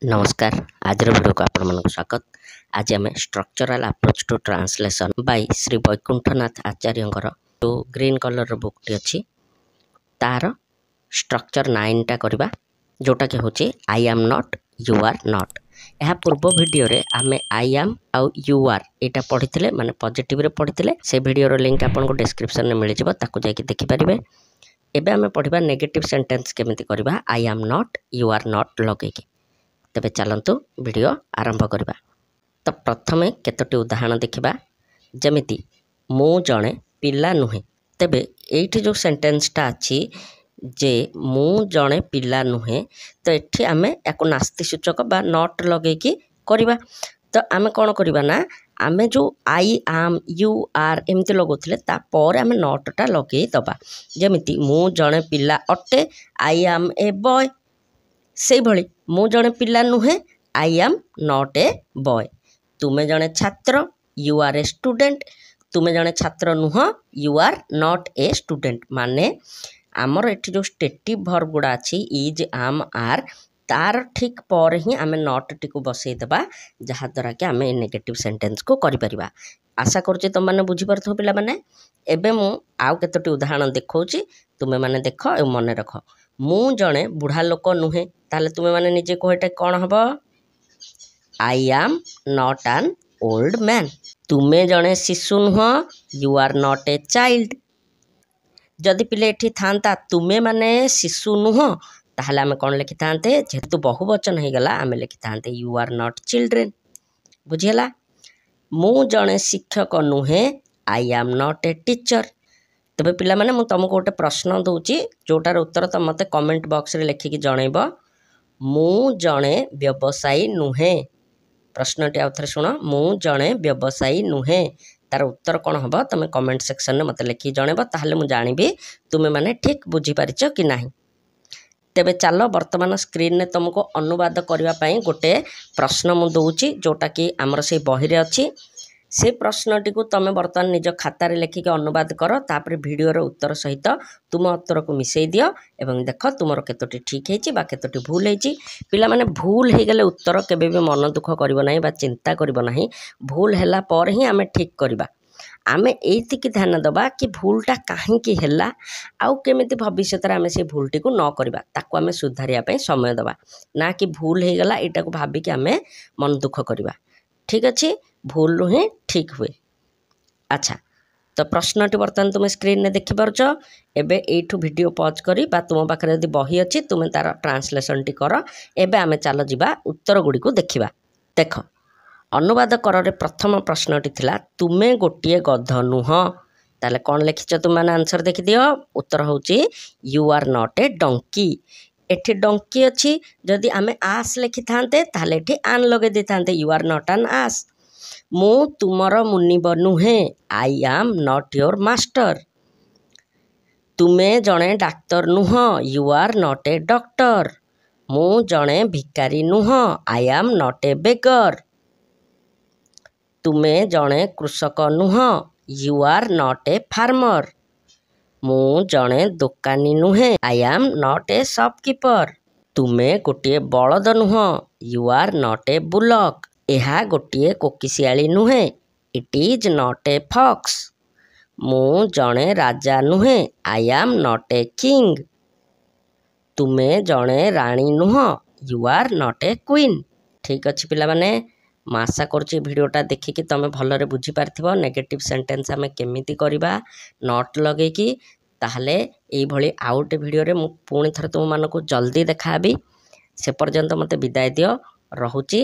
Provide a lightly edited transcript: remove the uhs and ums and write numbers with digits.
नमस्कार आज वीडियो को आपण मन स्वागत। आज आम structural approach to translation by Shri Vaikunthanath Acharya जो ग्रीन कलर बुक टी अच्छी तार स्ट्रक्चर 9 टा करबा जोटा कि होची I am not you are not. यह पूर्व वीडियो रे आमे आई एम आउ यू आर एटा पढ़िथिले माने पॉजिटिव रे पढ़िथिले। से वीडियो रो लिंक आपन को डिस्क्रिप्शन में मिल जिवो, ताको जाई कि देखि परिबे। एबे आमे पढ़िबा नेगेटिव सेंटेंस केमिति करबा I am not you are not लगेकी। तेबे चलंतु वीडियो आरंभ करबा। तो प्रथमे केतोटी उदाहरण देखिबा। जेमिति मु जणे पिला नुहे। तेबे एठी जो सेंटेंस टा अछि जे मु जणे पिला नुहे, तो एठी आमे याको नास्ति सूचक बा नॉट लगेकी करबा। तो आमे कोन करबा ना, आमे जो आई एम यू आर एमती लगोथिले ता पर आमे नॉट टा लगे दबा। जेमिति मु जणे पिला अटे आई एम ए बॉय। से भली मु जणे पिला नुहे I am not a boy. तुमे जणे छात्र यू आर ए स्टूडेंट। तुमे जणे छात्र नुह you are not a student. माने आमर एठी जो स्टेटिव वर्ब गुड़ा अछि इज आम आर तार ठीक पर ही आमे नॉट टी को बसई देबा, जहा द्वारा कि आमे नेगेटिव सेंटेंस को करि परिबा। आशा करूचे तुम माने बुझी परथो पिला माने। एबे मु आउ केतोटी उदाहरण देखौची, तुमे माने देखो ए मने रखो। मु जणे बुढ़ा लोक नुहे, ताले तुमे माने निजे को एटा कोन हबो I am not an old man. तुमे जणे शिशु नुह you are not a child. जदि पिले एठी थांता तुमे माने शिशु नुह, ताहले आमे कोन लिखि थांते, जेतु बहुवचन हे गला आमे लिखि थांते यू आर नॉट चिल्ड्रेन। बुझियला। मु जणे शिक्षक नुहे I am not a teacher. तबे पिला माने मु तुमको गोटे प्रश्न दउची, जोटार उत्तर तुम मते कमेंट बॉक्स रे लिखि कि जणैबो। मु जणे व्यवसायी नुहे। प्रश्नटी आउथरे सुनो। मु जणे व्यवसायी नुहे, तार उत्तर कोन हबो तुम कमेंट सेक्शन में मते लिखि जणैबो, ताहले मु जानिबी तुमे माने ठीक बुझी पारिचो कि नाही। तेबे चलो वर्तमान स्क्रीन ने तुमको अनुवाद करबा पई गोटे प्रश्न मु दउची, जोटा कि हमर से बही रे अछि। से प्रश्नटी को तुम वर्तमान निज खातार लिखिक अनुवाद कर, तापर वीडियो रो उत्तर सहित तुम उत्तर को मिसई दियो एवं देख तुमर केतोटी ठीक हेची बा केतोटी भूल हेची। पिला माने भूल हे गेले उत्तर केबे भी मन दुख करिवो नाही बा चिंता करिवो नाही। भूल हैला पर ही आमे ठीक करबा। आमे एति की ध्यान दबा कि भूलटा काहे की हैला आउ केमिति भविष्यत रे आमे से भूलटी को न करबा, ताको आमे सुधारिया पे समय दबा, ना कि भूल हे गेला एटा को भाबी कि आमे मन दुख करबा। ठीक अछि, भूल नुहे ठीक हुए। अच्छा, तो प्रश्नटी बर्तमान तुम स्क्रीन में देखि पारछ। एबे एठू वीडियो पॉज करी बा तुम पाखरे यदि बही अछि तुम तार ट्रांसलेशन टी कर। एबे आमे चलो जिबा उत्तर गुडी को देखिबा। देख अनुवाद कर रे प्रथम प्रश्नटी थिला तुमे गोटिए गध नुह। ताले कोन लिखिछ तुम माने आंसर देखि दियो। उत्तर होची you are not a donkey. एठी डंकी अछि, जदि आमे आस लिखि थांते ताले एठी आन लगे दे थांते you are not an ass. मु तुमर मुनिब नुहे I am not your master. तुमे जणे डाक्तर नुह you are not a doctor. मु जणे भिकारी नुह आई एम नॉट ए बेगर। तुमे जणे कृषक नुह you are not a farmer. मु जणे दुकानी नुहे I am not a shopkeeper. तुमे गोटिए बलद नुह you are not a bullock. एहा गोटिए कोकिसियाली नुहे it is not a fox. मु जणे राजा नुहे I am not a king. तुमे जणे रानी नुह you are not a queen. ठीक अच्छे पिला माने, मैं आशा करुँच वीडियोटा देखिकी तुम भलरे बुझी पार्थिबो नेगेटिव सेंटेंस आमे केमिति करबा नॉट लगेकी। ताहले एई भली आउट वीडियो रे मु पुणी थरे तुम मानको जल्दी देखाबी। से पर्यंत मते विदाय दियो। रहुची।